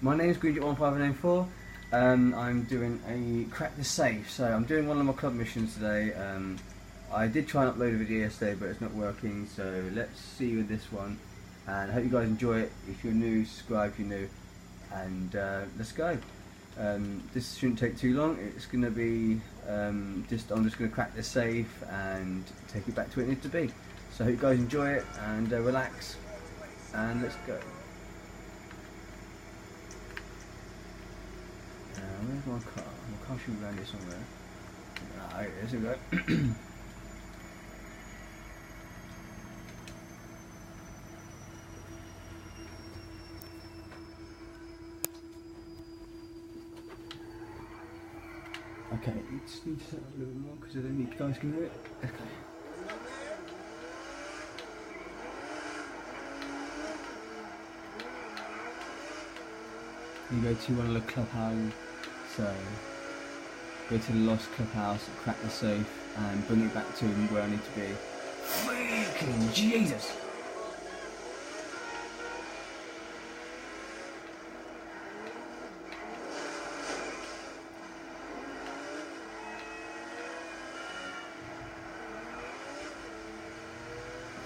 My name is Greenjet1594. I'm doing a crack the safe. So I'm doing one of my club missions today. I did try and upload a video yesterday, but it's not working. So let's see with this one. And I hope you guys enjoy it. If you're new, subscribe if you're new. And let's go. This shouldn't take too long. It's going to be I'm just going to crack the safe and take it back to where it needs to be. So I hope you guys enjoy it and relax. And let's go. Where's my car? My car should be around here somewhere. Ah, here we go. Okay, just need to set up a little bit more because I don't think you guys can hear it. Okay. You go to one of the clubhouses, so go to the lost clubhouse, crack the safe, and bring it back to where I need to be. Freaking Jesus!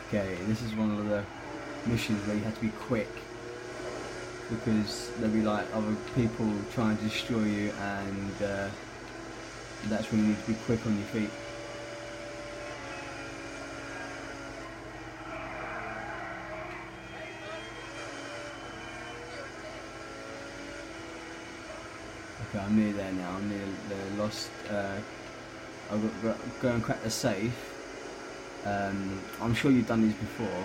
Okay, this is one of the missions where you have to be quick, because there'll be like other people trying to destroy you, and that's when you need to be quick on your feet. Okay, I'm near there now. I'm near the lost. I'll go and crack the safe. I'm sure you've done these before.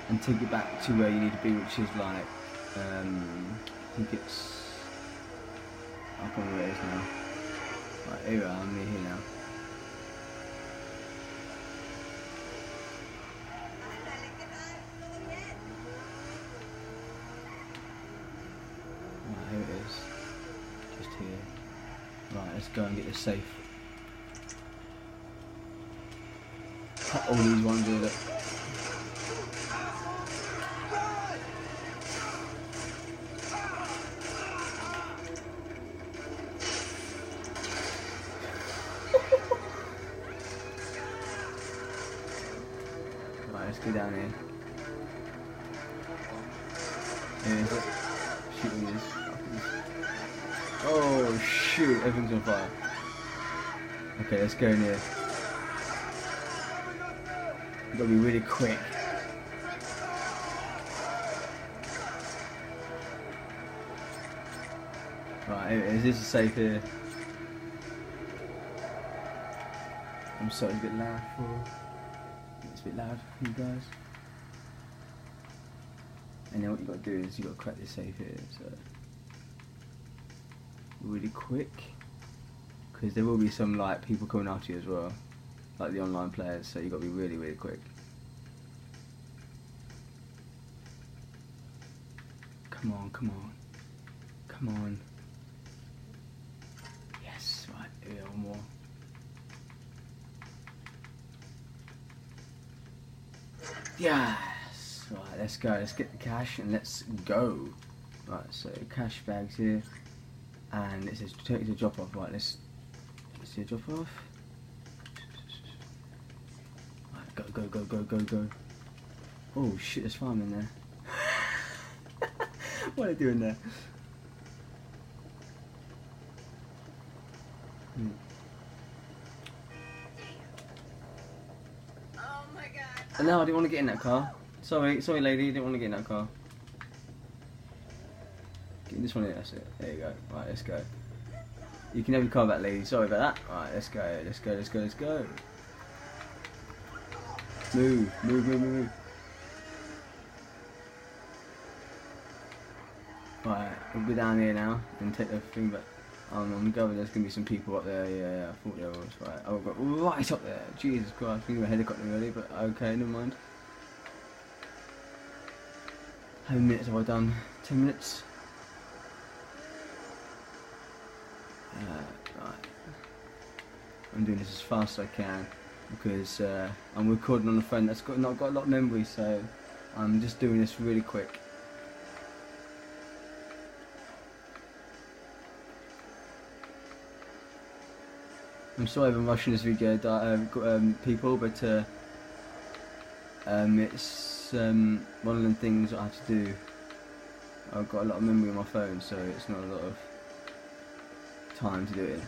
And take it back to where you need to be, which is like, I think it's, I can't remember where it is now. Right, here we are, I'm near here now. Right, here it is, just here. Right, let's go and get the safe. Cut all these ones with it. Right, let's go down here. Here is it. Shooting this. Oh shoot, everything's on fire. Okay, let's go in here. You've got to be really quick. Right, is this safe here? I'm sorry, it's a bit loud for. It's a bit loud for you guys. And then what you got to do is you got to crack this safe here. So really quick, because there will be some like people coming after you as well, like the online players. So you got to be really, really quick. Come on, come on, come on. Yes, right. Here, one more. Yes! Right, let's go. Let's get the cash and let's go. Right, so cash bags here. And it says take the drop off. Right, let's see a drop off. Right, go, go, go, go, go, go. Oh shit, there's farm in there. What are they doing there? No, I didn't want to get in that car. Sorry lady, didn't want to get in that car. Get in this one here, that's it. There you go. Right, let's go. You can have your car back, lady. Sorry about that. Right, let's go, let's go, let's go, let's go. Move, move, move, move, move. Right, we'll go down here now and take the thing back. I'm going, there's going to be some people up there. Yeah, I thought there was. Right, I've got right up there. Jesus Christ, I think we're helicoptering already, but okay, never mind. How many minutes have I done? 10 minutes? Right. I'm doing this as fast as I can because I'm recording on a phone that's not got a lot of memory, so I'm just doing this really quick. I'm sorry if I'm rushing this video, people, but it's one of the things I have to do. I've got a lot of memory on my phone, so it's not a lot of time to do it.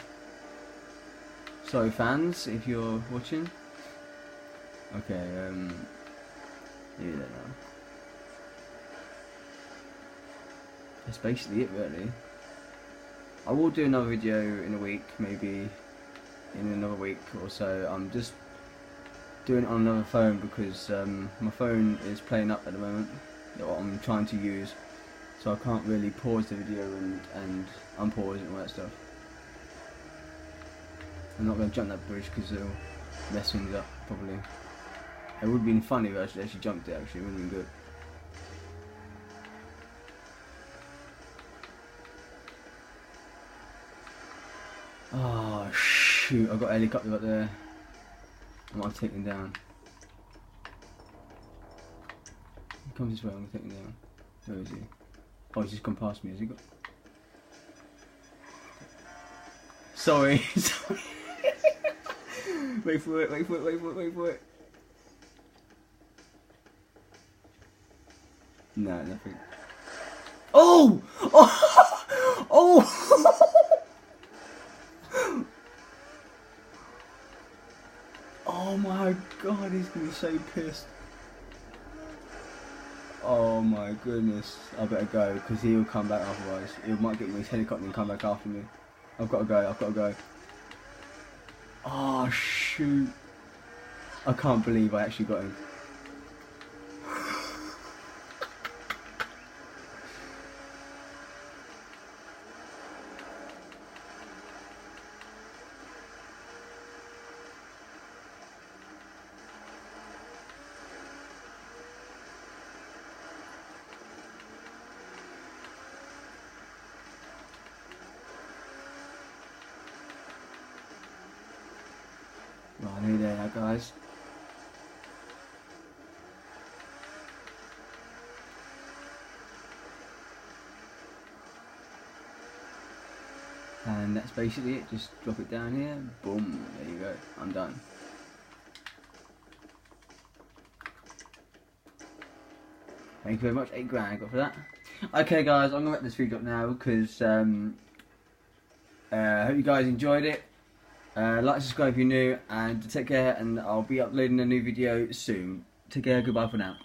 Sorry fans, if you're watching. Okay, yeah, now. That's basically it, really. I will do another video in a week, maybe in another week or so. I'm just doing it on another phone because my phone is playing up at the moment, that I'm trying to use, so I can't really pause the video and unpause it and all that stuff. I'm not going to jump that bridge because it'll mess things up probably. It would have been funny if I actually jumped it, actually, it would have been good. Oh shoot, I've got a helicopter up there. I might take him down. He comes this way, I'm going to take him down. Where is he? Oh, he's just gone past me, has he got... Sorry, sorry. Wait for it, wait for it, wait for it, wait for it. No, nothing. Oh! Oh! Oh! Oh my god, he's gonna be so pissed. Oh my goodness, I better go because he'll come back otherwise. He might get me his helicopter and come back after me. I've got to go, I've got to go. Oh shoot. I can't believe I actually got him. Right, nearly there now, guys. And that's basically it, just drop it down here, boom, there you go, I'm done. Thank you very much, 8 grand I got for that. Okay guys, I'm going to wrap this video up now because I hope you guys enjoyed it. Like, subscribe if you're new, and take care, and I'll be uploading a new video soon. Take care, goodbye for now.